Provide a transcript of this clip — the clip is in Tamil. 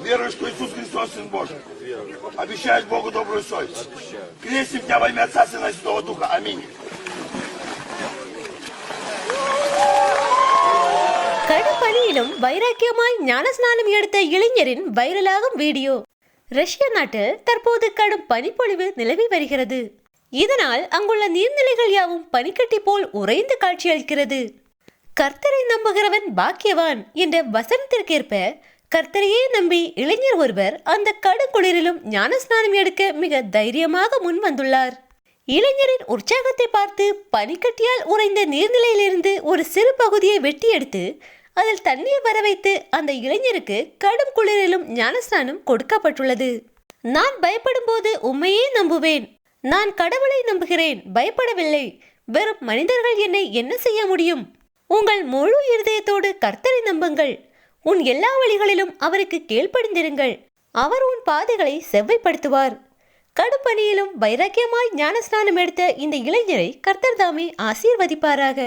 Веруешь, что Иисус Христос Сын Божий? Обещаешь Богу добрую совесть? Крестим тебя во имя Отца, Сына и Святого Духа. Аминь. கடும் பணியிலும் வைராக்கியமாய் ஞானஸ்நானம் எடுத்த இளைஞரின் வைரலாகும் வீடியோ. ரஷ்ய நாட்டில் தற்போது கடும் பனிப்பொழிவு நிலவி வருகிறது. இதனால் அங்குள்ள நீர்நிலைகள் யாவும் பனிக்கட்டி போல் உறைந்து காட்சியளிக்கிறது. கர்த்தரை நம்புகிறவன் பாக்கியவான் என்ற வசனத்திற்கேற்ப கர்த்தரையே நம்பி இளைஞர் ஒருவர் அந்த கடுங்குளிரிலும் ஞானஸ்நானம் எடுக்க மிக தைரியமாக முன் வந்துள்ளார். இளைஞரின் உற்சாகத்தை பார்த்து பனிக்கட்டியால் உறைந்த நீர்நிலையிலிருந்து ஒரு சிறு பகுதியை வெட்டி எடுத்து அதில் தண்ணீர் வர வைத்து அந்த இளைஞருக்கு கடும் குளிரிலும் ஞானஸ்நானம் கொடுக்கப்பட்டுள்ளது. நான் பயப்படும் போது உம்மையே நம்புவேன். நான் கடவுளை நம்புகிறேன், பயப்படவில்லை. வெறும் மனிதர்கள் என்னை என்ன செய்ய முடியும்? உங்கள் முழு இருதயத்தோடு கர்த்தரை நம்புங்கள். உன் எல்லா வழிகளிலும் அவருக்கு கீழ்ப்படிந்திருங்கள். அவர் உன் பாதைகளை செவ்வைப்படுத்துவார். கடுப்பணியிலும் வைராக்கியமாய் ஞானஸ்நானம் எடுத்த இந்த இளைஞரை கர்த்தர் தாமே ஆசீர்வதிப்பாராக.